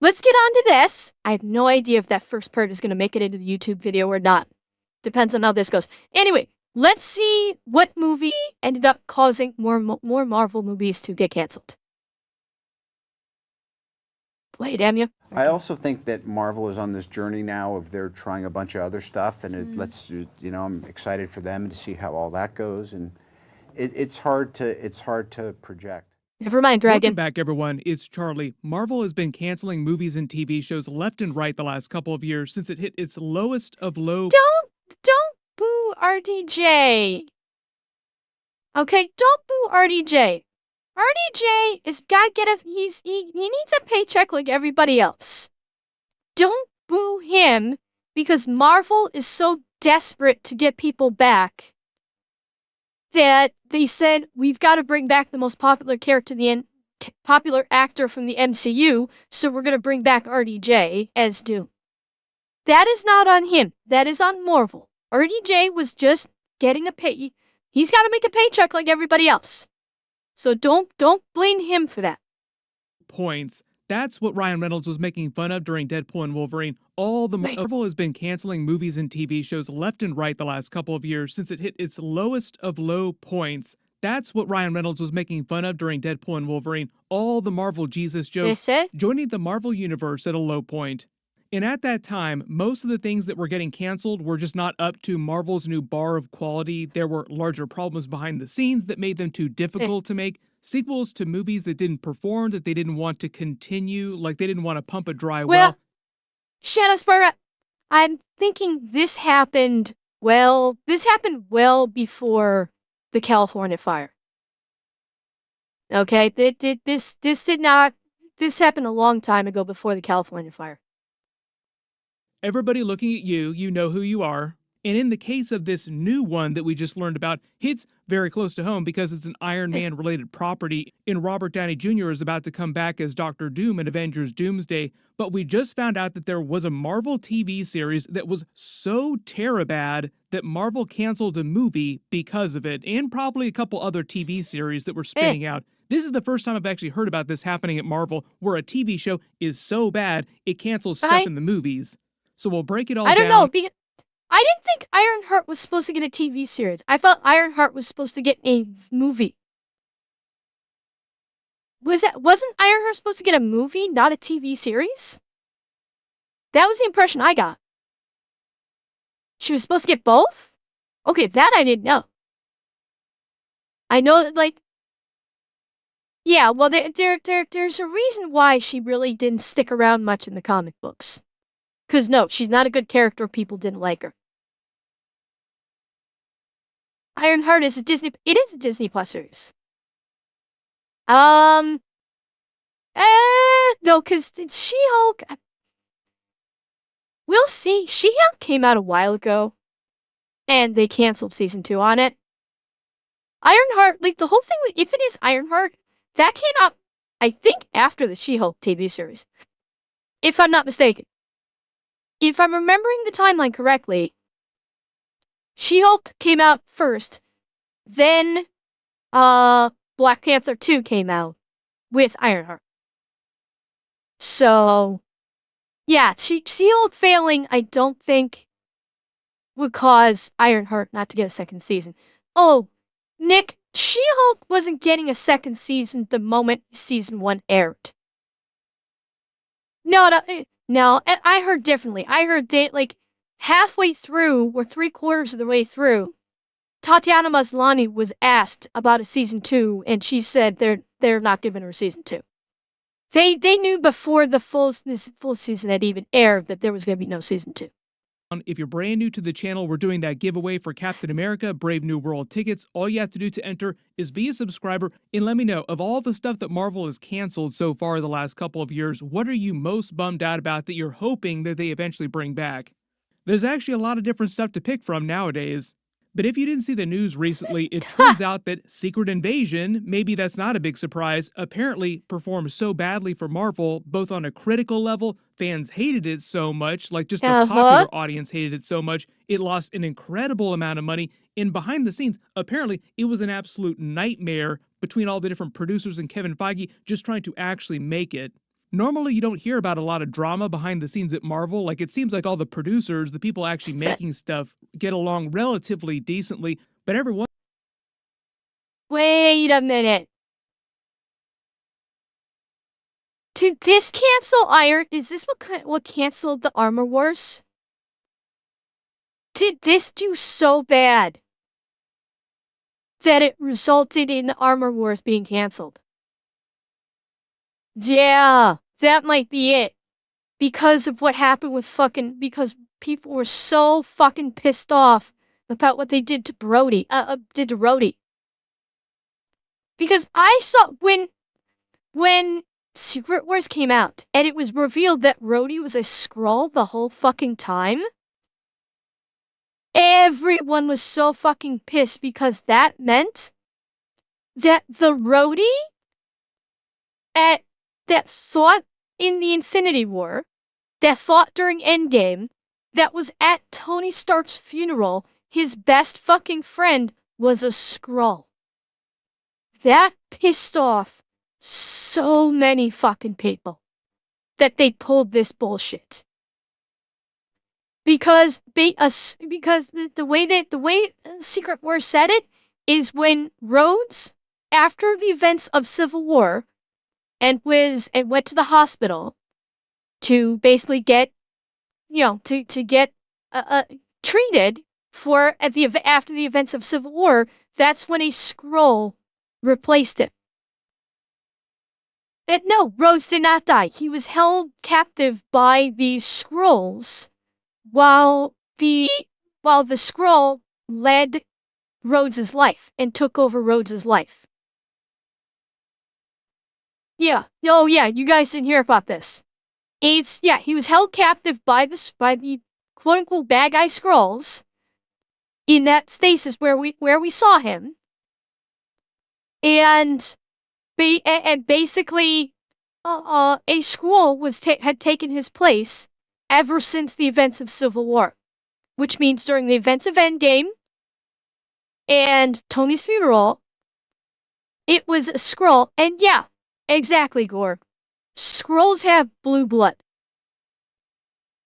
let's get on to this. I have no idea if that first part is going to make it into the YouTube video or not. Depends on how this goes. Anyway, let's see what movie ended up causing more Marvel movies to get canceled. Play it, damn you. I also think that Marvel is on this journey now of they're trying a bunch of other stuff, and I'm excited for them to see how all that goes, and it's hard to project. Never mind, Dragon. Welcome back, everyone. It's Charlie. Marvel has been canceling movies and TV shows left and right the last couple of years since it hit its lowest of low. Don't boo RDJ. Okay, don't boo RDJ. RDJ is gotta get he needs a paycheck like everybody else. Don't boo him because Marvel is so desperate to get people back that they said we've got to bring back the most popular character, popular actor from the MCU, so we're gonna bring back RDJ as Doom. That is not on him. That is on Marvel. RDJ was just getting a pay. He's got to make a paycheck like everybody else. So don't blame him for that. Points. That's what Ryan Reynolds was making fun of during Deadpool and Wolverine. Marvel has been canceling movies and TV shows left and right the last couple of years since it hit its lowest of low points. That's what Ryan Reynolds was making fun of during Deadpool and Wolverine. All the Marvel Jesus jokes joining the Marvel universe at a low point. And at that time, most of the things that were getting canceled were just not up to Marvel's new bar of quality. There were larger problems behind the scenes that made them too difficult to make. Sequels to movies that didn't perform, that they didn't want to continue, like they didn't want to pump a dry well. Shadowspire, I'm thinking this happened well before the California fire. Okay, this happened a long time ago before the California fire. Everybody looking at you, you know who you are. And in the case of this new one that we just learned about, hits very close to home because it's an Iron Man-related property, and Robert Downey Jr. is about to come back as Dr. Doom in Avengers Doomsday. But we just found out that there was a Marvel TV series that was so terabad that Marvel canceled a movie because of it, and probably a couple other TV series that were spinning out. This is the first time I've actually heard about this happening at Marvel, where a TV show is so bad it cancels stuff in the movies. So we'll break it all down. I don't know. I didn't think Ironheart was supposed to get a TV series. I thought Ironheart was supposed to get a movie. Wasn't Ironheart supposed to get a movie, not a TV series? That was the impression I got. She was supposed to get both? Okay, that I didn't know. I know that, yeah, well, there's a reason why she really didn't stick around much in the comic books. Because, no, she's not a good character. People didn't like her. Ironheart is it is a Disney Plus series. No, because She-Hulk, we'll see. She-Hulk came out a while ago, and they canceled season 2 on it. Ironheart, the whole thing, if it is Ironheart, that came out, I think, after the She-Hulk TV series. If I'm not mistaken. If I'm remembering the timeline correctly, She-Hulk came out first, then Black Panther 2 came out with Ironheart. So, yeah, She-Hulk failing, I don't think would cause Ironheart not to get a second season. Oh, Nick, She-Hulk wasn't getting a second season the moment season 1 aired. No, I heard differently. I heard they, halfway through, or 3/4 of the way through, Tatiana Maslany was asked about a season 2, and she said they're not giving her a season 2. They knew before the full season had even aired that there was going to be no season 2. If you're brand new to the channel, we're doing that giveaway for Captain America Brave New World tickets. All you have to do to enter is be a subscriber and let me know, of all the stuff that Marvel has canceled so far the last couple of years, what are you most bummed out about that you're hoping that they eventually bring back? There's actually a lot of different stuff to pick from nowadays. But if you didn't see the news recently, it turns out that Secret Invasion, maybe that's not a big surprise, apparently performed so badly for Marvel, both on a critical level, fans hated it so much, just the popular audience hated it so much, it lost an incredible amount of money, and behind the scenes, apparently it was an absolute nightmare between all the different producers and Kevin Feige just trying to actually make it. Normally, you don't hear about a lot of drama behind the scenes at Marvel. Like, it seems like all the producers, the people actually making stuff, get along relatively decently, but every once Wait a minute. Did this cancel Iron? Is this what canceled the Armor Wars? Did this do so bad that it resulted in the Armor Wars being canceled? Yeah, that might be it. Because of what happened with because people were so fucking pissed off about what they did to Rhodey. Because I saw when Secret Wars came out and it was revealed that Rhodey was a Skrull the whole fucking time, everyone was so fucking pissed because that meant that the Rhodey that thought in the Infinity War, that thought during Endgame, that was at Tony Stark's funeral, his best fucking friend was a Skrull. That pissed off so many fucking people that they pulled this bullshit. Because the way Secret War said it is when Rhodes, after the events of Civil War, and went to the hospital to basically get, to get treated for after the events of Civil War, that's when a Skrull replaced him. And no, Rhodes did not die. He was held captive by these Skrulls while the Skrull led Rhodes's life and took over Rhodes's life. Yeah. Oh yeah, you guys didn't hear about this. He was held captive by the quote unquote bad guy Skrulls in that stasis where we saw him. And basically a Skrull had taken his place ever since the events of Civil War, which means during the events of Endgame and Tony's funeral, it was a Skrull. And yeah, exactly, Gore. Skrulls have blue blood.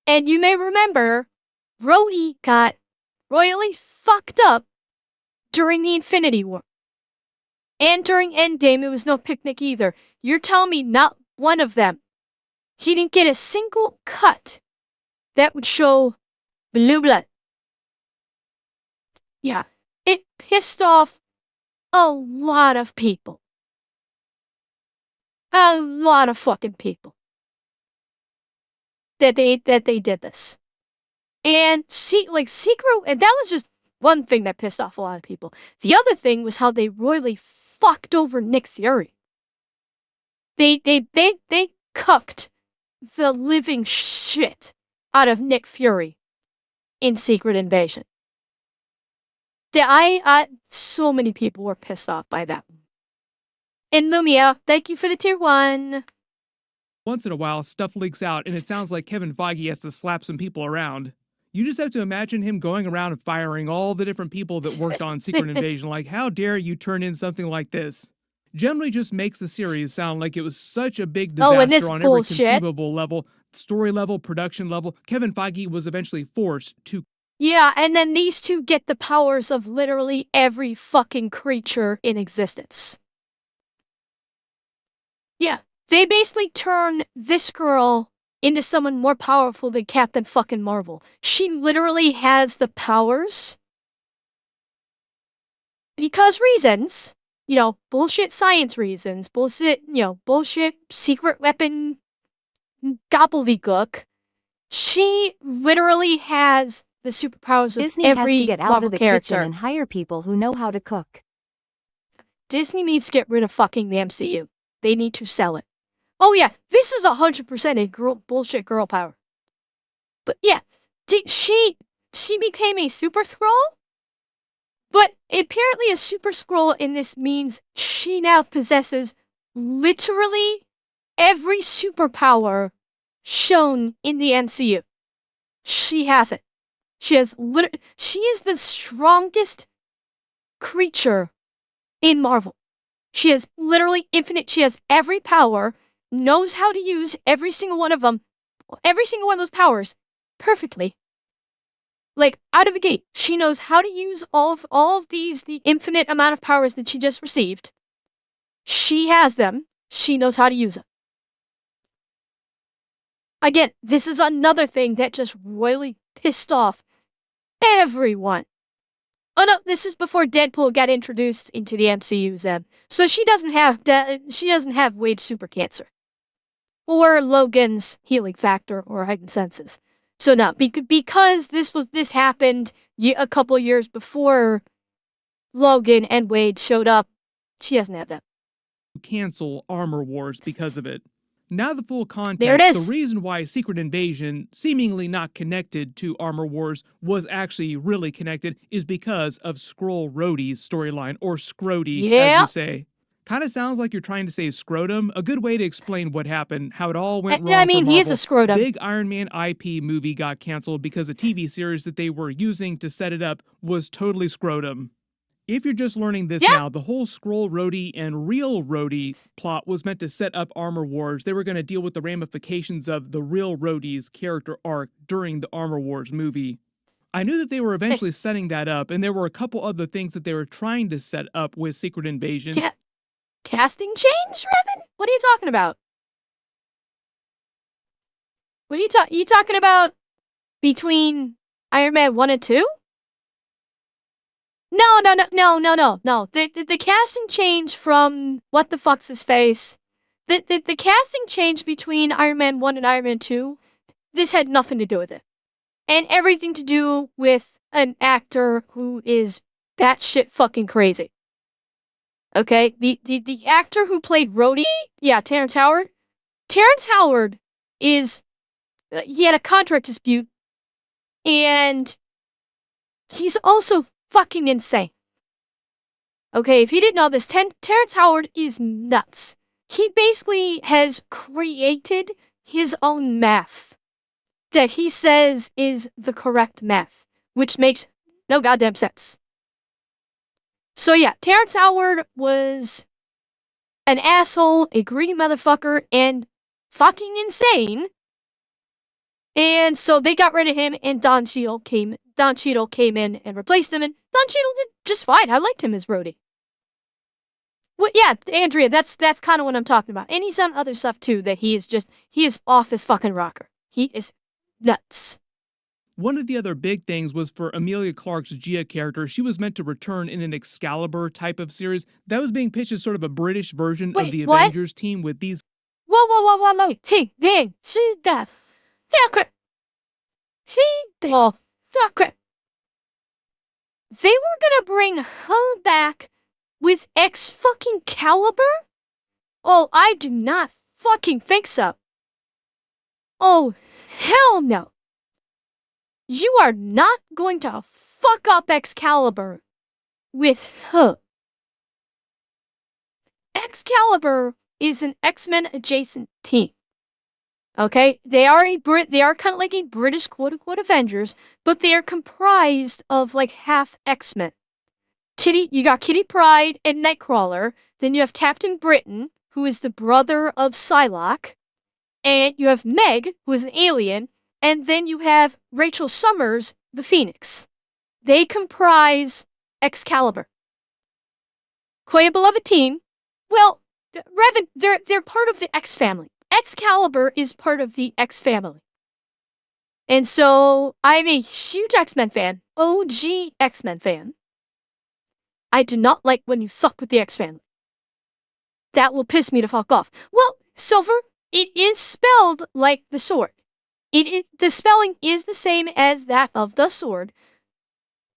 And you may remember, Rhodey got royally fucked up during the Infinity War. And during Endgame, it was no picnic either. You're telling me not one of them. He didn't get a single cut that would show blue blood. Yeah, it pissed off a lot of people. A lot of fucking people. That they did this. And Secret, and that was just one thing that pissed off a lot of people. The other thing was how they royally fucked over Nick Fury. They cucked the living shit out of Nick Fury in Secret Invasion. So many people were pissed off by that. And Lumia, thank you for the tier 1. in a while, stuff leaks out, and it sounds like Kevin Feige has to slap some people around. You just have to imagine him going around and firing all the different people that worked on Secret Invasion, like, how dare you turn in something like this? Generally just makes the series sound like it was such a big disaster on every conceivable level, story level, production level. Kevin Feige was eventually forced to... Yeah, and then these two get the powers of literally every fucking creature in existence. Yeah, they basically turn this girl into someone more powerful than Captain fucking Marvel. She literally has the powers. Because reasons. Bullshit science reasons. Bullshit secret weapon gobbledygook. She literally has the superpowers of Disney every has to get out Marvel of the character. kitchen and hire people who know how to cook. Disney needs to get rid of fucking the MCU. They need to sell it. Oh yeah, this is 100% a bullshit girl power. But yeah, she became a super Skrull? But apparently a super Skrull in this means she now possesses literally every superpower shown in the MCU. She has it. She is the strongest creature in Marvel. She has literally infinite, she has every power knows how to use every single one of them, every single one of those powers perfectly. Like, out of the gate, she knows how to use all of these, the infinite amount of powers that she just received. She has them. She knows how to use them. Again, this is another thing that just royally pissed off everyone. Oh no, this is before Deadpool got introduced into the MCU, Zeb. So she doesn't have Wade's super cancer, or Logan's healing factor, or heightened senses. So no, because this happened a couple years before Logan and Wade showed up, she doesn't have that. Cancel Armor Wars because of it. Now the full context, There it the is. reason why Secret Invasion, seemingly not connected to Armor Wars, was actually really connected is because of Skrull Rhodey's storyline, or Scrody, as we say. Kind of sounds like you're trying to say scrotum. A good way to explain what happened, how it all went wrong. I mean, for Marvel. he is a scrotum. Big Iron Man IP movie got canceled because a TV series that they were using to set it up was totally scrotum. If you're just learning this now, the whole Skrull Rhodey and real Rhodey plot was meant to set up Armor Wars. They were going to deal with the ramifications of the real Rhodey's character arc during the Armor Wars movie. I knew that they were eventually setting that up, and there were a couple other things that they were trying to set up with Secret Invasion. Casting change, Revan? What are you talking about? What are you talking about between Iron Man 1 and 2? No. The casting change from what the fuck's his face? The casting change between Iron Man 1 and Iron Man 2, this had nothing to do with it. And everything to do with an actor who is batshit fucking crazy. Okay? The actor who played Rhodey, Terrence Howard. Terrence Howard is he had a contract dispute, and he's also fucking insane. Okay, if you didn't know this, Terrence Howard is nuts. He basically has created his own math that he says is the correct math, which makes no goddamn sense. So yeah, Terrence Howard was an asshole, a greedy motherfucker, and fucking insane. And so they got rid of him, and Don Cheadle came in and replaced him, and Don Cheadle did just fine. I liked him as Rhodey. Well, yeah, Andrea, that's kind of what I'm talking about. And he's done other stuff too, that he is off his fucking rocker. He is nuts. One of the other big things was for Emilia Clarke's Gia character. She was meant to return in an Excalibur type of series. That was being pitched as sort of a British version of the Avengers team with these. Whoa. They were gonna bring her back with Excalibur? Oh, I do not fucking think so. Oh, hell no. You are not going to fuck up Excalibur with her. Excalibur is an X-Men adjacent team. Okay, they are kind of like a British quote-unquote Avengers, but they are comprised of like half X-Men. You got Kitty Pryde and Nightcrawler, then you have Captain Britain, who is the brother of Psylocke, and you have Meg, who is an alien, and then you have Rachel Summers, the Phoenix. They comprise Excalibur. Quite a beloved team. Well, Revan, they're part of the X family. Excalibur is part of the X family. And so, I'm a huge X-Men fan. OG X-Men fan. I do not like when you suck with the X family. That will piss me the fuck off. Well, Silver, it is spelled like the sword. The spelling is the same as that of the sword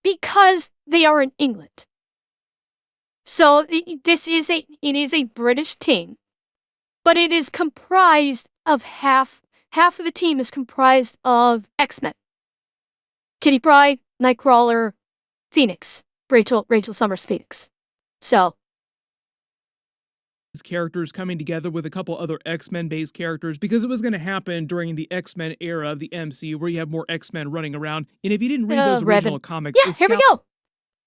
because they are in England. So it is a British team, but it is comprised of half of the team is comprised of X-Men. Kitty Pryde, Nightcrawler, Phoenix, Rachel Summers Phoenix. So characters coming together with a couple other X-Men based characters because it was going to happen during the X-Men era of the MCU where you have more X-Men running around. And if you didn't read those original comics, here we go.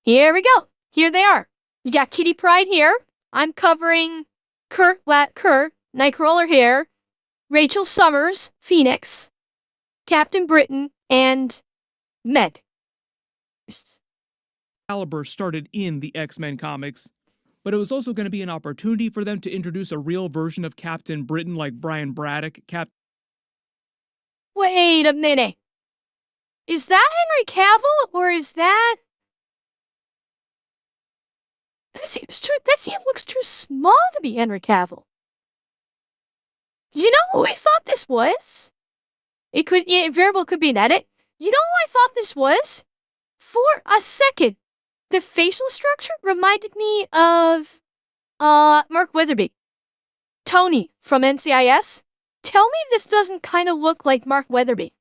Here they are. You got Kitty Pryde here. I'm covering Kurt Nightcrawler here, Rachel Summers, Phoenix, Captain Britain, and Med. Excalibur started in the X-Men comics. But it was also going to be an opportunity for them to introduce a real version of Captain Britain like Brian Braddock. Wait a minute. Is that Henry Cavill, or is that... That seems true. It looks too small to be Henry Cavill. You know who I thought this was? It very well could be an edit. You know who I thought this was? For a second, the facial structure reminded me of, Mark Weatherby. Tony from NCIS. Tell me this doesn't kind of look like Mark Weatherby.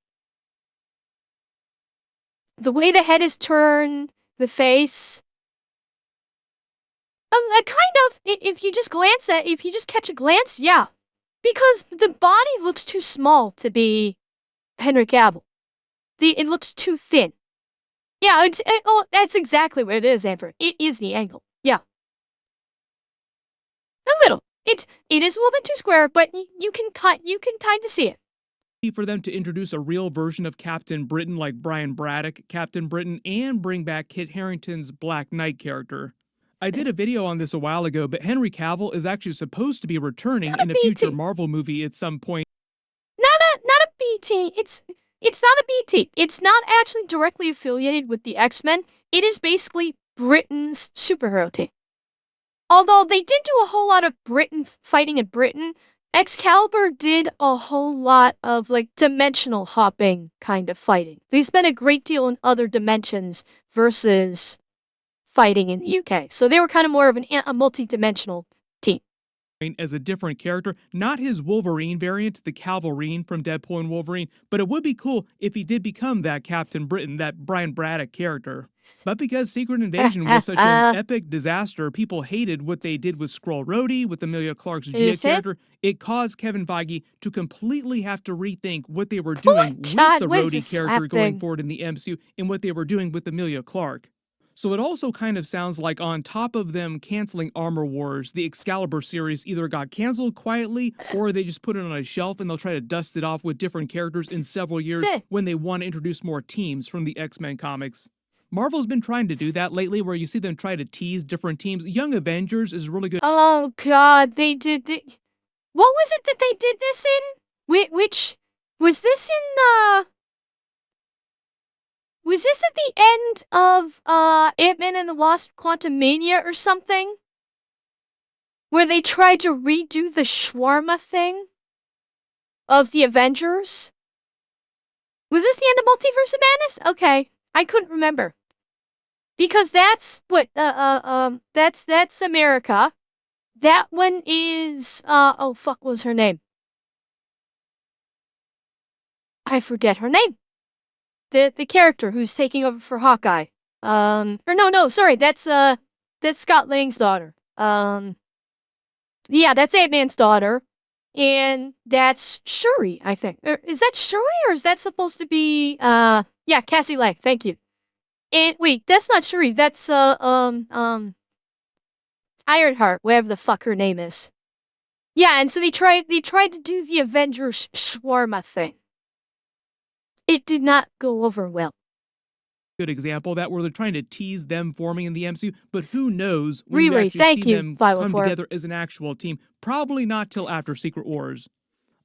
The way the head is turned, the face. If you just catch a glance, yeah. Because the body looks too small to be Henry Cavill. It looks too thin. Yeah, that's exactly what it is, Amber. It is the angle. Yeah. A little. It is a little bit too square, but you can kind of see it. For them to introduce a real version of Captain Britain like Brian Braddock, Captain Britain, and bring back Kit Harington's Black Knight character. I did a video on this a while ago, but Henry Cavill is actually supposed to be returning in a future Marvel movie at some point. Not a B team. It's not a B team. It's not actually directly affiliated with the X-Men. It is basically Britain's superhero team. Although they did do a whole lot of fighting in Britain, Excalibur did a whole lot of like dimensional hopping kind of fighting. They spent a great deal in other dimensions versus fighting in the UK. So they were kind of more of a multi-dimensional team. As a different character, not his Wolverine variant, the Calverine from Deadpool and Wolverine, but it would be cool if he did become that Captain Britain, that Brian Braddock character. But because Secret Invasion was such an epic disaster, people hated what they did with Skrull Rhodey, with Emilia Clarke's Gia character, it caused Kevin Feige to completely have to rethink what they were doing with the Rhodey character going forward in the MCU and what they were doing with Emilia Clarke. So it also kind of sounds like on top of them canceling Armor Wars, the Excalibur series either got canceled quietly or they just put it on a shelf and they'll try to dust it off with different characters in several years when they want to introduce more teams from the X-Men comics. Marvel's been trying to do that lately where you see them try to tease different teams. Young Avengers is really good. Oh god, they did what was it that they did this in? Which was this in was this at the end of Ant-Man and the Wasp Quantumania or something? Where they tried to redo the shawarma thing of the Avengers? Was this the end of Multiverse of Madness? Okay, I couldn't remember. Because that's what that's America. That one is oh fuck, what was her name? I forget her name. The character who's taking over for Hawkeye. Or no, sorry, that's Scott Lang's daughter. Yeah, that's Ant-Man's daughter. And that's Shuri, I think. Is that Shuri or is that supposed to be yeah, Cassie Lang, thank you. And wait, that's not Shuri, that's Ironheart, whatever the fuck her name is. Yeah, and so they tried to do the Avengers shawarma thing. It did not go over well. Good example of that where they're trying to tease them forming in the MCU, but who knows when you actually see them come together as an actual team. Probably not till after Secret Wars.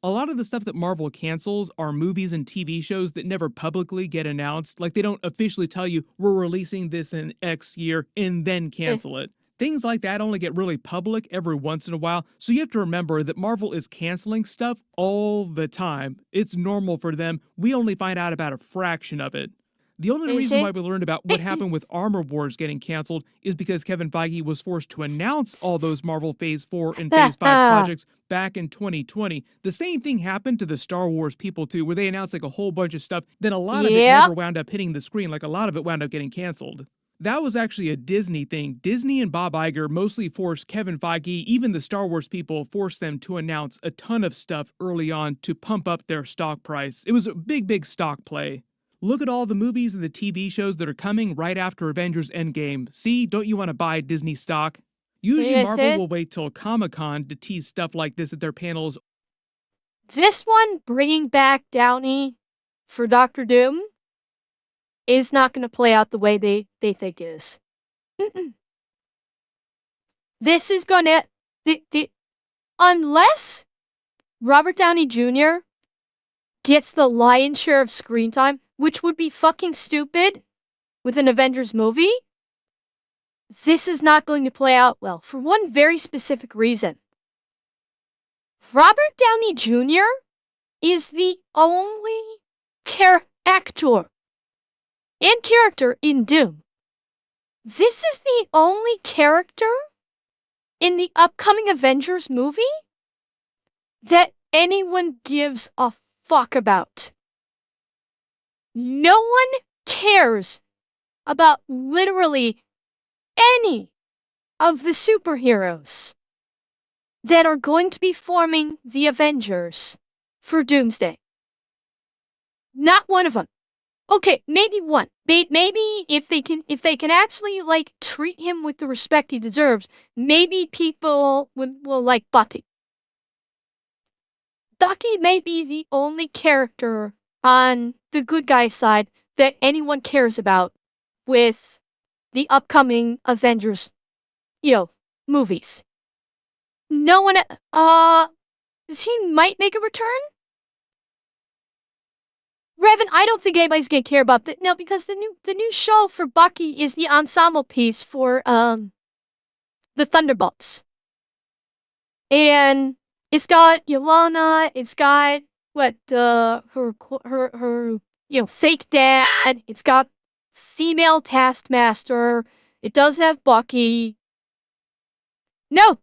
A lot of the stuff that Marvel cancels are movies and TV shows that never publicly get announced. Like they don't officially tell you we're releasing this in X year and then cancel it. Things like that only get really public every once in a while, so you have to remember that Marvel is canceling stuff all the time. It's normal for them. We only find out about a fraction of it. The only reason why we learned about what happened with Armor Wars getting canceled is because Kevin Feige was forced to announce all those Marvel Phase 4 and Phase 5 projects back in 2020. The same thing happened to the Star Wars people too, where they announced like a whole bunch of stuff, then a lot of it never wound up hitting the screen, like a lot of it wound up getting canceled. That was actually a Disney thing. Disney and Bob Iger mostly forced Kevin Feige, even the Star Wars people, forced them to announce a ton of stuff early on to pump up their stock price. It was a big stock play. Look at all the movies and the TV shows that are coming right after Avengers Endgame. See, don't you want to buy Disney stock? Usually Like I Marvel said, will wait till Comic-Con to tease stuff like this at their panels. this one, bringing back Downey for Doctor Doom, is not going to play out the way they think it is. This is going to... unless Robert Downey Jr. gets the lion's share of screen time, which would be fucking stupid with an Avengers movie, this is not going to play out well for one very specific reason. Robert Downey Jr. is the only actor and character in Doom. This is the only character in the upcoming Avengers movie that anyone gives a fuck about. No one cares about literally any of the superheroes that are going to be forming the Avengers for Doomsday. Not one of them. Okay, maybe one. Maybe if they can actually like treat him with the respect he deserves, maybe people will like Bucky. Bucky may be the only character on the good guy side that anyone cares about with the upcoming Avengers, movies. No one, he might make a return? Revan, I don't think anybody's gonna care about that. No, because the new show for Bucky is the ensemble piece for, the Thunderbolts. And it's got Yelena, it's got, her fake dad, it's got female Taskmaster, it does have Bucky. No!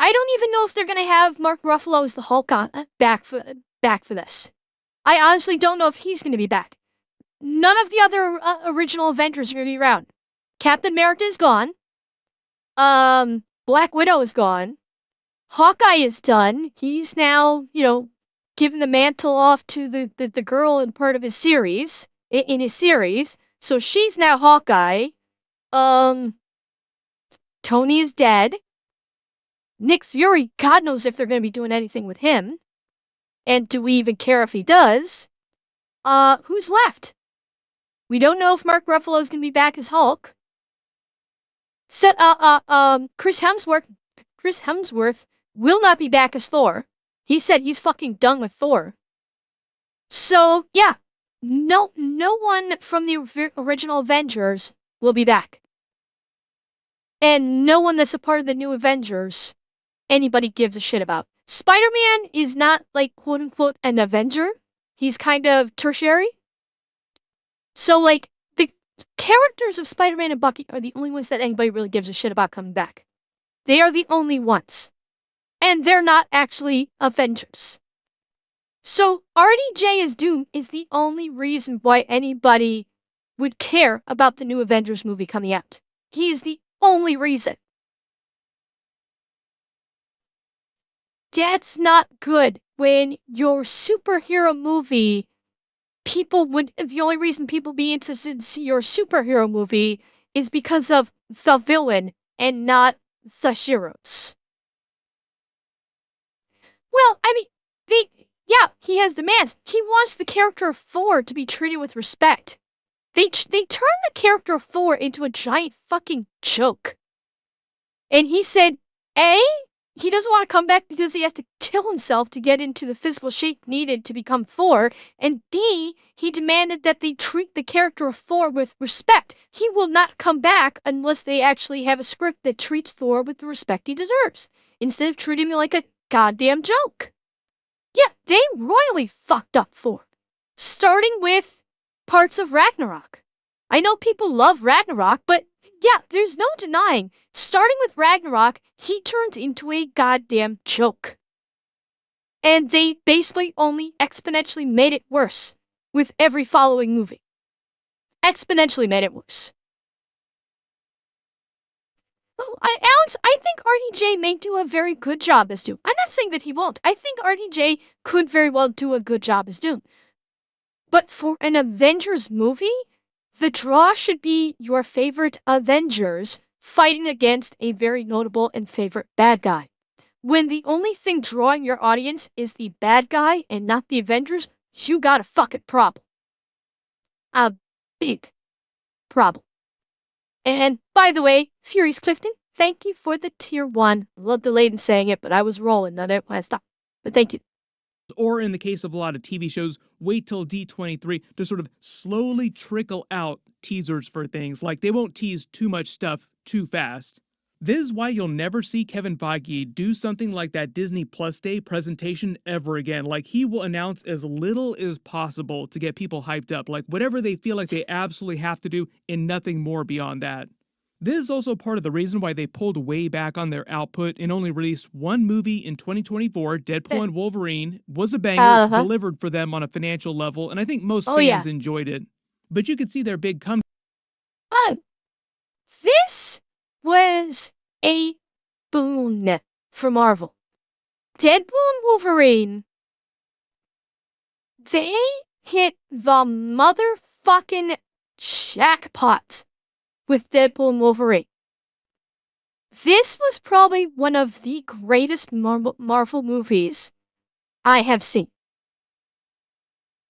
I don't even know if they're gonna have Mark Ruffalo as the Hulk back for this. I honestly don't know if he's gonna be back. None of the other original Avengers are gonna be around. Captain America is gone. Black Widow is gone. Hawkeye is done. He's now, giving the mantle off to the girl in part of his series, in his series. So she's now Hawkeye. Tony is dead. Nick Fury, God knows if they're going to be doing anything with him. And do we even care if he does? Who's left? We don't know if Mark Ruffalo is going to be back as Hulk. Chris Hemsworth will not be back as Thor. He said he's fucking done with Thor. So, yeah. No one from the original Avengers will be back. And no one that's a part of the new Avengers anybody gives a shit about. Spider-Man is not, like, quote-unquote, an Avenger. He's kind of tertiary. So, like, the characters of Spider-Man and Bucky are the only ones that anybody really gives a shit about coming back. They are the only ones. And they're not actually Avengers. So, RDJ as Doom is the only reason why anybody would care about the new Avengers movie coming out. He is the only reason. That's not good when your superhero movie, the only reason people be interested in see your superhero movie is because of the villain and not the heroes. Well, I mean, he has demands. He wants the character of Thor to be treated with respect. They turned the character of Thor into a giant fucking joke. And he said, A, he doesn't want to come back because he has to kill himself to get into the physical shape needed to become Thor, and D, he demanded that they treat the character of Thor with respect. He will not come back unless they actually have a script that treats Thor with the respect he deserves, instead of treating him like a goddamn joke. Yeah, they royally fucked up Thor, starting with parts of Ragnarok. I know people love Ragnarok, but yeah, there's no denying, starting with Ragnarok, he turned into a goddamn joke. And they basically only exponentially made it worse with every following movie. Exponentially made it worse. Oh, Alex, I think RDJ may do a very good job as Doom. I'm not saying that he won't. I think RDJ could very well do a good job as Doom. But for an Avengers movie, the draw should be your favorite Avengers fighting against a very notable and favorite bad guy. When the only thing drawing your audience is the bad guy and not the Avengers, you got a fucking problem. A big problem. And by the way, Furies Clifton, thank you for the tier 1. A little delayed in saying it, but I was rolling, not it when I stopped. But thank you. Or in the case of a lot of TV shows, wait till D23 to sort of slowly trickle out teasers for things. Like they won't tease too much stuff too fast. This is why you'll never see Kevin Feige do something like that Disney Plus Day presentation ever again. Like he will announce as little as possible to get people hyped up. Like whatever they feel like they absolutely have to do and nothing more beyond that. This is also part of the reason why they pulled way back on their output and only released one movie in 2024, Deadpool and Wolverine, was a banger, delivered for them on a financial level, and I think most fans enjoyed it. But you could see their big comeback. This was a boon for Marvel. Deadpool and Wolverine, they hit the motherfucking jackpot with Deadpool and Wolverine. This was probably one of the greatest Marvel movies I have seen.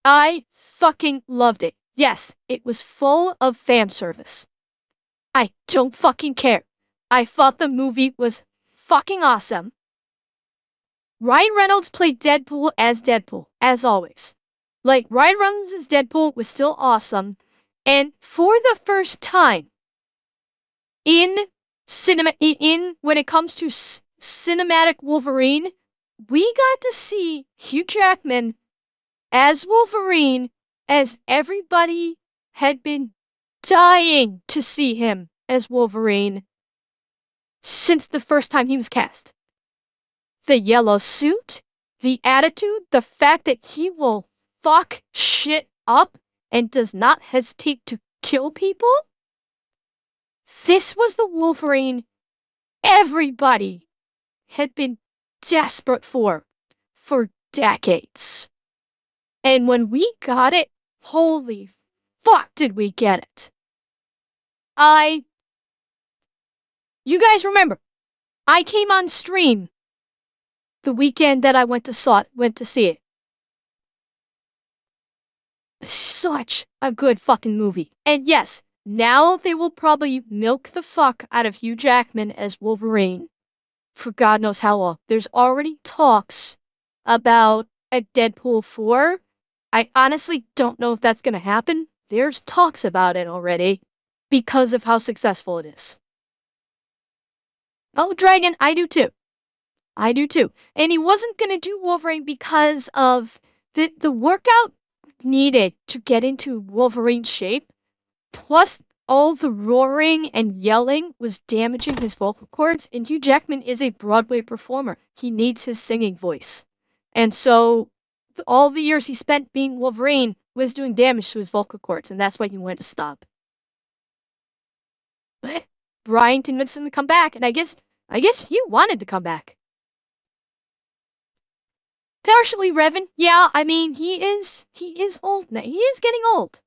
I fucking loved it. Yes, it was full of fan service. I don't fucking care. I thought the movie was fucking awesome. Ryan Reynolds played Deadpool, as always. Like, Ryan Reynolds as Deadpool was still awesome. And for the first time, when it comes to cinematic Wolverine, we got to see Hugh Jackman as Wolverine, as everybody had been dying to see him as Wolverine since the first time he was cast. The yellow suit, the attitude, the fact that he will fuck shit up and does not hesitate to kill people. This was the Wolverine everybody had been desperate for decades. And when we got it, holy fuck did we get it. You guys remember, I came on stream the weekend that I went to see it. Such a good fucking movie. And yes, now they will probably milk the fuck out of Hugh Jackman as Wolverine for God knows how long. There's already talks about a Deadpool 4. I honestly don't know if that's going to happen. There's talks about it already because of how successful it is. Oh, Dragon, I do too. I do too. And he wasn't going to do Wolverine because of the workout needed to get into Wolverine shape. Plus, all the roaring and yelling was damaging his vocal cords, and Hugh Jackman is a Broadway performer. He needs his singing voice. And so, all the years he spent being Wolverine was doing damage to his vocal cords, and that's why he wanted to stop. But Brian convinced him to come back, and I guess Hugh wanted to come back. Partially Revan, yeah, I mean, he is old now. He is getting old.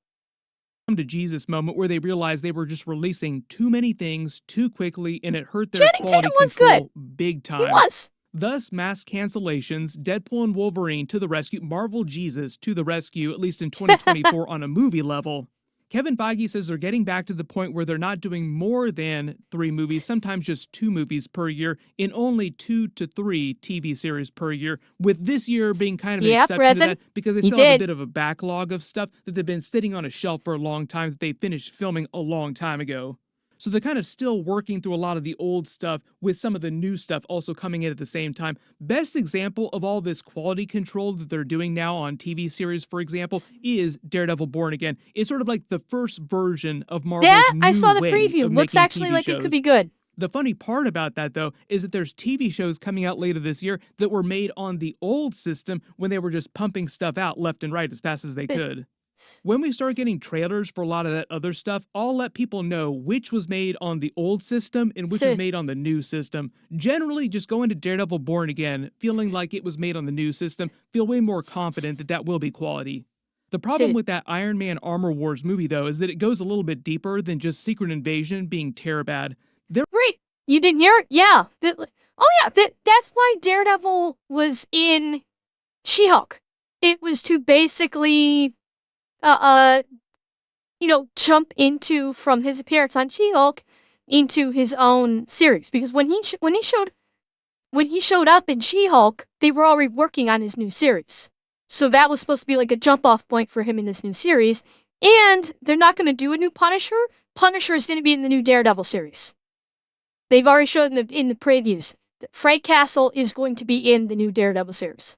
To Jesus moment where they realized they were just releasing too many things too quickly and it hurt their quality control big time. He was. Thus, mass cancellations, Deadpool and Wolverine to the rescue, Marvel Jesus to the rescue, at least in 2024 on a movie level. Kevin Feige says they're getting back to the point where they're not doing more than 3 movies, sometimes just 2 movies per year, in only 2 to 3 TV series per year, with this year being kind of an exception to that because they still have a bit of a backlog of stuff that they've been sitting on a shelf for a long time that they finished filming a long time ago. So they're kind of still working through a lot of the old stuff with some of the new stuff also coming in at the same time. Best example of all this quality control that they're doing now on TV series, for example, is Daredevil Born Again. It's sort of like the first version of Marvel's new I saw the way preview. Of Looks actually TV like shows. It could be good. The funny part about that, though, is that there's TV shows coming out later this year that were made on the old system when they were just pumping stuff out left and right as fast as they could. When we start getting trailers for a lot of that other stuff, I'll let people know which was made on the old system and which was made on the new system. Generally, just go into Daredevil Born Again, feeling like it was made on the new system, feel way more confident that that will be quality. The problem with that Iron Man Armor Wars movie, though, is that it goes a little bit deeper than just Secret Invasion being terror bad. Right. You didn't hear it? Yeah. That's why Daredevil was in She-Hulk. It was to basically, jump into from his appearance on She-Hulk into his own series. Because when he showed up in She-Hulk, they were already working on his new series. So that was supposed to be like a jump-off point for him in this new series. And they're not going to do a new Punisher. Punisher is going to be in the new Daredevil series. They've already shown in the previews that Frank Castle is going to be in the new Daredevil series.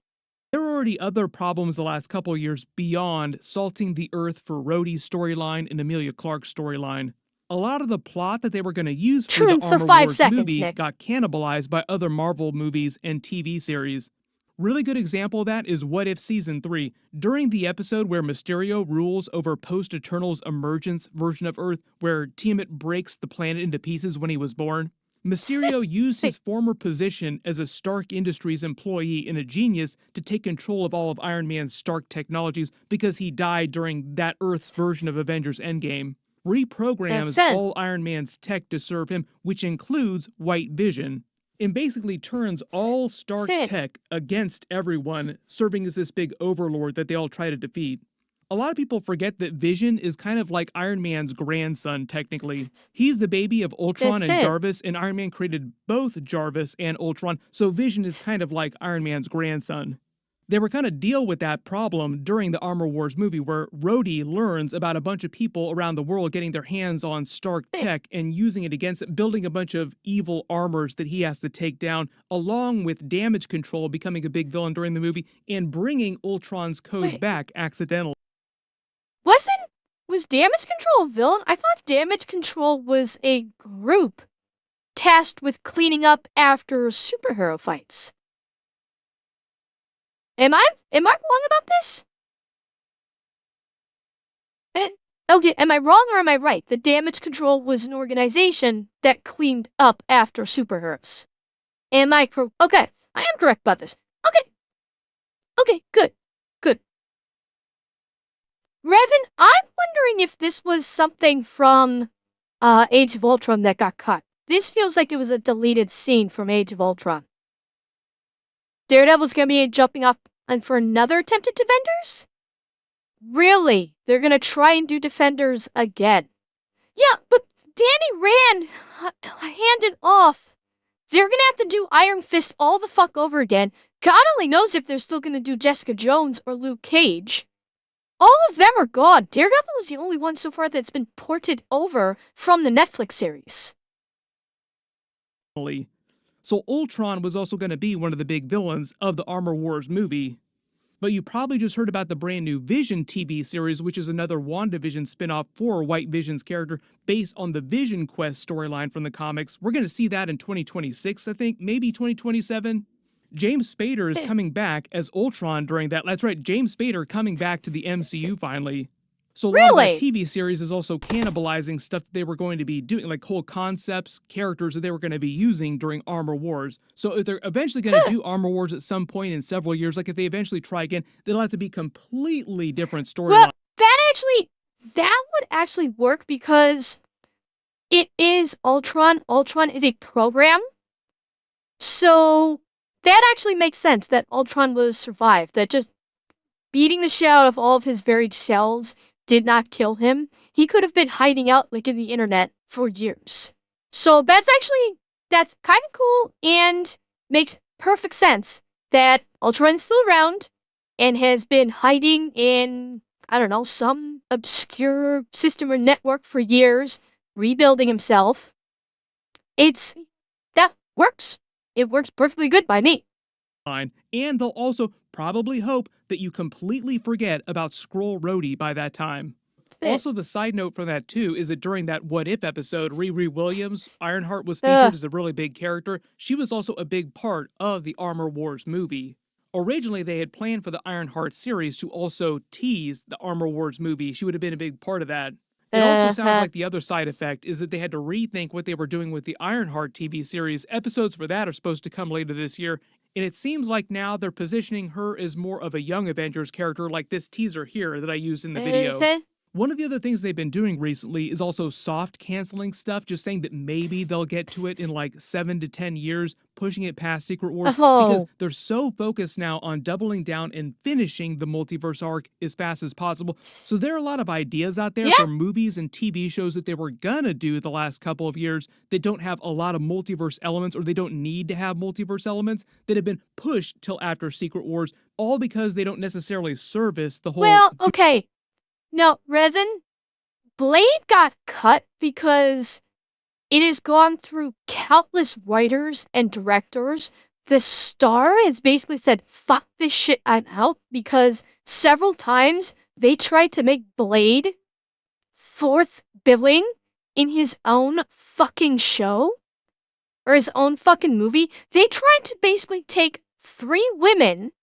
There were already other problems the last couple of years beyond salting the earth for Rhodey's storyline and Emilia Clarke's storyline. A lot of the plot that they were going to use for the Armor Wars movie got cannibalized by other Marvel movies and TV series. Really good example of that is What If Season 3. During the episode where Mysterio rules over Post-Eternal's emergence version of Earth, where Tiamat breaks the planet into pieces when he was born, Mysterio used his former position as a Stark Industries employee and a genius to take control of all of Iron Man's Stark technologies because he died during that Earth's version of Avengers Endgame. Reprograms all Iron Man's tech to serve him, which includes White Vision, and basically turns all Stark tech against everyone, serving as this big overlord that they all try to defeat. A lot of people forget that Vision is kind of like Iron Man's grandson, technically. He's the baby of Ultron and Jarvis, and Iron Man created both Jarvis and Ultron, so Vision is kind of like Iron Man's grandson. They were going to deal with that problem during the Armor Wars movie, where Rhodey learns about a bunch of people around the world getting their hands on Stark tech and using it against it, building a bunch of evil armors that he has to take down, along with Damage Control becoming a big villain during the movie, and bringing Ultron's code back accidentally. Was Damage Control a villain? I thought Damage Control was a group tasked with cleaning up after superhero fights. Am I wrong about this? Okay, am I wrong or am I right? The Damage Control was an organization that cleaned up after superheroes. Am I correct? Okay, I am correct about this. Okay, good. Revan, I'm wondering if this was something from Age of Ultron that got cut. This feels like it was a deleted scene from Age of Ultron. Daredevil's gonna be jumping off and for another attempt at Defenders? Really? They're gonna try and do Defenders again. Yeah, but Danny Rand handed off. They're gonna have to do Iron Fist all the fuck over again. God only knows if they're still gonna do Jessica Jones or Luke Cage. All of them are gone. Daredevil is the only one so far that's been ported over from the Netflix series. So Ultron was also going to be one of the big villains of the Armor Wars movie. But you probably just heard about the brand new Vision TV series, which is another WandaVision spinoff for White Vision's character based on the Vision Quest storyline from the comics. We're going to see that in 2026, I think, maybe 2027. James Spader is coming back as Ultron during that. That's right, James Spader coming back to the MCU finally. So a lot of that TV series is also cannibalizing stuff that they were going to be doing, like whole concepts, characters that they were going to be using during Armor Wars. So if they're eventually going to do Armor Wars at some point in several years, like if they eventually try again, they'll have to be completely different storylines. Well, that would actually work because it is Ultron. Ultron is a program. So that actually makes sense that Ultron will survive. That just beating the shit out of all of his varied cells did not kill him. He could have been hiding out like in the internet for years. So that's kind of cool and makes perfect sense that Ultron's still around and has been hiding in, I don't know, some obscure system or network for years, rebuilding himself. That works. It works perfectly good by me. And they'll also probably hope that you completely forget about Skrull Rhodey by that time. Also, the side note from that, too, is that during that What If episode, Riri Williams, Ironheart, was featured as a really big character. She was also a big part of the Armor Wars movie. Originally, they had planned for the Ironheart series to also tease the Armor Wars movie. She would have been a big part of that. It also sounds like the other side effect is that they had to rethink what they were doing with the Ironheart TV series. Episodes for that are supposed to come later this year, and it seems like now they're positioning her as more of a young Avengers character like this teaser here that I used in the video. One of the other things they've been doing recently is also soft canceling stuff, just saying that maybe they'll get to it in like 7 to 10 years, pushing it past Secret Wars, because they're so focused now on doubling down and finishing the multiverse arc as fast as possible. So there are a lot of ideas out there for movies and TV shows that they were gonna do the last couple of years that don't have a lot of multiverse elements, or they don't need to have multiverse elements, that have been pushed till after Secret Wars, all because they don't necessarily service the whole... Well, okay. No, Resin, Blade got cut because it has gone through countless writers and directors. The star has basically said, fuck this shit, I'm out, because several times they tried to make Blade fourth billing in his own fucking show, or his own fucking movie. They tried to basically take 3 women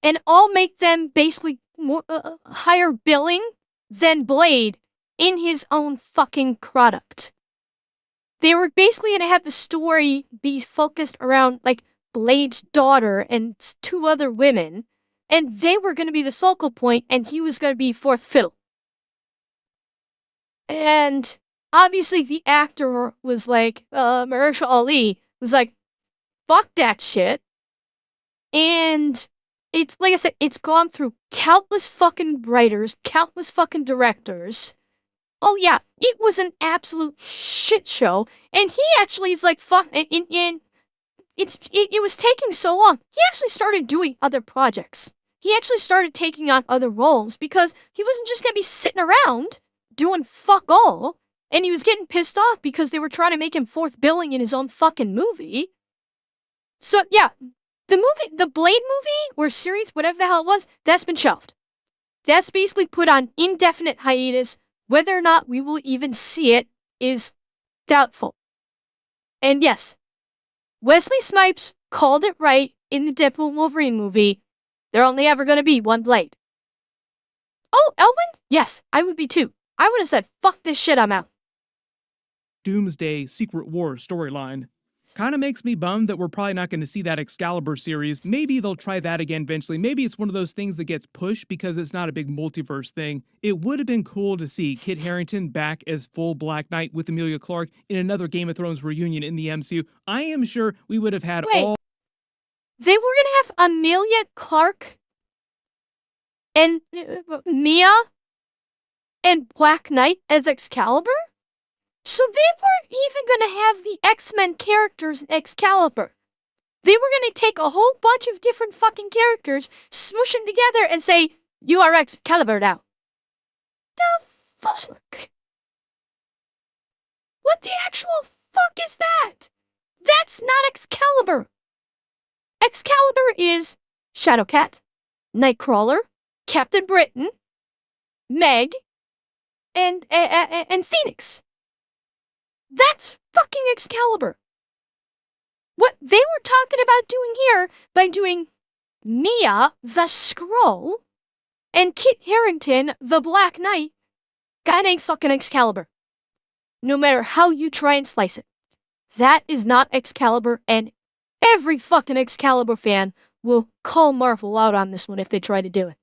and all make them basically more, higher billing than Blade in his own fucking product. They were basically going to have the story be focused around, like, Blade's daughter and 2 other women, and they were going to be the focal point, and he was going to be fourth fiddle. And obviously the actor was like, Mahershala Ali was like, fuck that shit. And it's, like I said, it's gone through countless fucking writers, countless fucking directors. Oh yeah, it was an absolute shit show. And he actually is like, fuck, and it was taking so long. He actually started doing other projects. He actually started taking on other roles because he wasn't just gonna be sitting around doing fuck all. And he was getting pissed off because they were trying to make him fourth billing in his own fucking movie. So yeah, the Blade movie or series, whatever the hell it was, that's been shelved. That's basically put on indefinite hiatus. Whether or not we will even see it is doubtful. And yes, Wesley Snipes called it right in the Deadpool and Wolverine movie. They're only ever going to be one Blade. Oh, Elwyn? Yes, I would be too. I would have said, fuck this shit, I'm out. Doomsday Secret Wars storyline. Kind of makes me bummed that we're probably not going to see that Excalibur series. Maybe they'll try that again eventually. Maybe it's one of those things that gets pushed because it's not a big multiverse thing. It would have been cool to see Kit Harington back as full Black Knight with Emilia Clarke in another Game of Thrones reunion in the MCU. I am sure we would have had all... They were going to have Emilia Clarke and Mia and Black Knight as Excalibur? So they weren't even going to have the X-Men characters in Excalibur. They were going to take a whole bunch of different fucking characters, smoosh them together, and say, you are Excalibur now. The fuck? What the actual fuck is that? That's not Excalibur. Excalibur is Shadowcat, Nightcrawler, Captain Britain, Meg, and Phoenix. That's fucking Excalibur. What they were talking about doing here by doing Mia the Skrull and Kit Harington the Black Knight, that ain't fucking Excalibur. No matter how you try and slice it. That is not Excalibur, and every fucking Excalibur fan will call Marvel out on this one if they try to do it.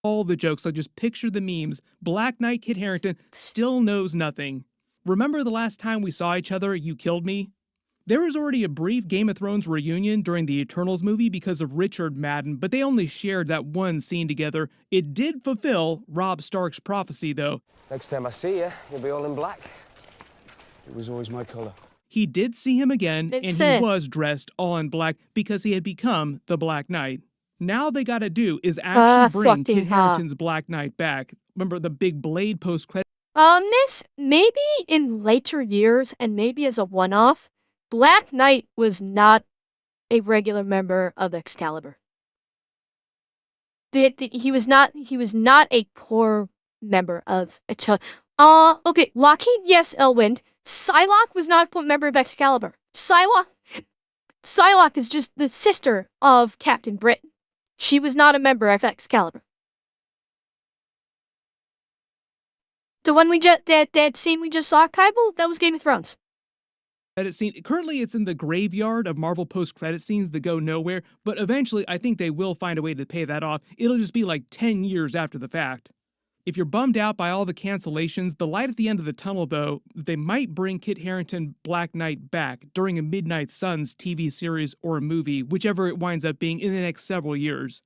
All the jokes, I just picture the memes. Black Knight Kit Harington still knows nothing. Remember the last time we saw each other, you killed me? There was already a brief Game of Thrones reunion during the Eternals movie because of Richard Madden, but they only shared that one scene together. It did fulfill Robb Stark's prophecy, though. Next time I see you, you'll be all in black. It was always my color. He did see him again, and he was dressed all in black because he had become the Black Knight. Now they gotta do is actually bring Kit Harington's Black Knight back. Remember the big Blade post-credit? This, maybe in later years, and maybe as a one-off, Black Knight was not a regular member of Excalibur. He was not a core member of Excalibur. Okay, Lockheed, yes, Elwind. Psylocke was not a member of Excalibur. Psylocke is just the sister of Captain Britain. She was not a member of Excalibur. The one that scene we just saw, Kybal, that was Game of Thrones. Credit scene. Currently, it's in the graveyard of Marvel post-credit scenes that go nowhere, but eventually, I think they will find a way to pay that off. It'll just be like 10 years after the fact. If you're bummed out by all the cancellations, the light at the end of the tunnel, though, they might bring Kit Harington Black Knight back during a Midnight Suns TV series or a movie, whichever it winds up being in the next several years.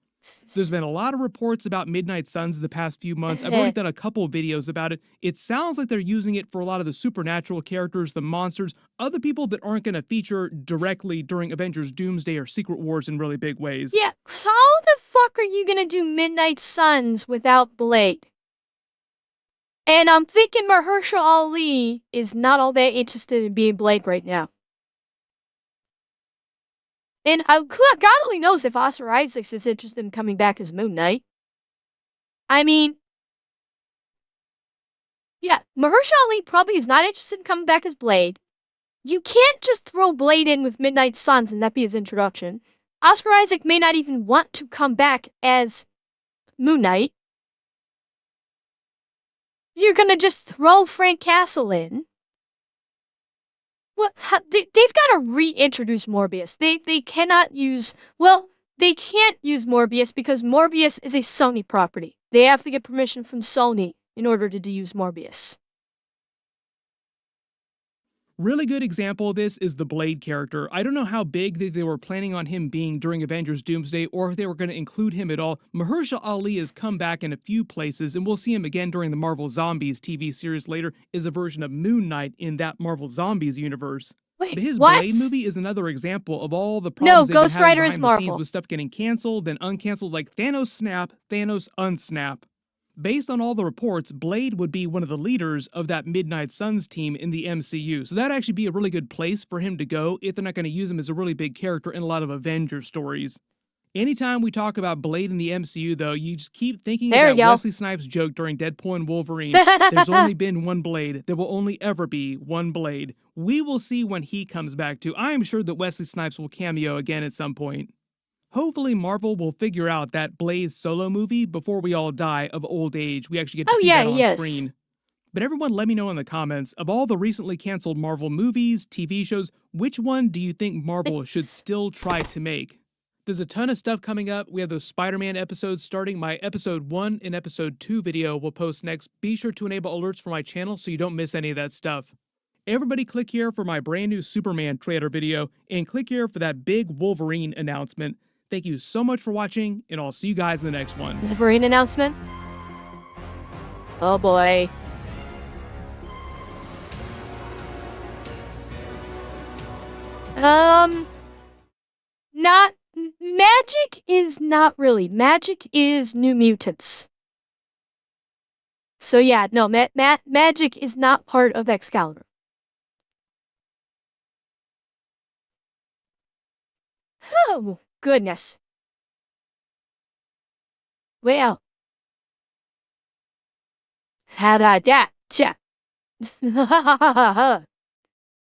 There's been a lot of reports about Midnight Suns the past few months. I've already done a couple of videos about it. It sounds like they're using it for a lot of the supernatural characters, the monsters, other people that aren't going to feature directly during Avengers Doomsday or Secret Wars in really big ways. Yeah, how the fuck are you gonna do Midnight Suns without Blade? And I'm thinking Mahershala Ali is not all that interested in being Blade right now. And God only knows if Oscar Isaacs is interested in coming back as Moon Knight. I mean, yeah, Mahershala Ali probably is not interested in coming back as Blade. You can't just throw Blade in with Midnight Suns and that be his introduction. Oscar Isaac may not even want to come back as Moon Knight. You're gonna just throw Frank Castle in. What? They've got to reintroduce Morbius. They cannot use. Well, they can't use Morbius because Morbius is a Sony property. They have to get permission from Sony in order to use Morbius. Really good example of this is the Blade character. I don't know how big they were planning on him being during Avengers Doomsday or if they were going to include him at all. Mahershala Ali has come back in a few places, and we'll see him again during the Marvel Zombies TV series later as a version of Moon Knight in that Marvel Zombies universe. Wait, His what? Blade movie is another example of all the problems they've Ghost been having Rider is behind the scenes Marvel. with stuff getting canceled and uncanceled, like Thanos snap, Thanos unsnap. Based on all the reports, Blade would be one of the leaders of that Midnight Suns team in the MCU, so that'd actually be a really good place for him to go if they're not going to use him as a really big character in a lot of Avengers stories. Anytime we talk about Blade in the MCU, though, you just keep thinking There of you that go. Wesley Snipes joke during Deadpool and Wolverine. There's only been one Blade. There will only ever be one Blade. We will see when he comes back, too. I am sure that Wesley Snipes will cameo again at some point. Hopefully Marvel will figure out that Blade solo movie before we all die of old age. We actually get to see that on screen. But everyone let me know in the comments, of all the recently canceled Marvel movies, TV shows, which one do you think Marvel should still try to make? There's a ton of stuff coming up. We have those Spider-Man episodes starting. My episode 1 and episode 2 video will post next. Be sure to enable alerts for my channel so you don't miss any of that stuff. Everybody click here for my brand new Superman trailer video, and click here for that big Wolverine announcement. Thank you so much for watching, and I'll see you guys in the next one. Wolverine announcement? Oh boy. Magic is not really. Magic is New Mutants. So yeah, no, magic is not part of Excalibur. Oh, goodness. Well. How about that?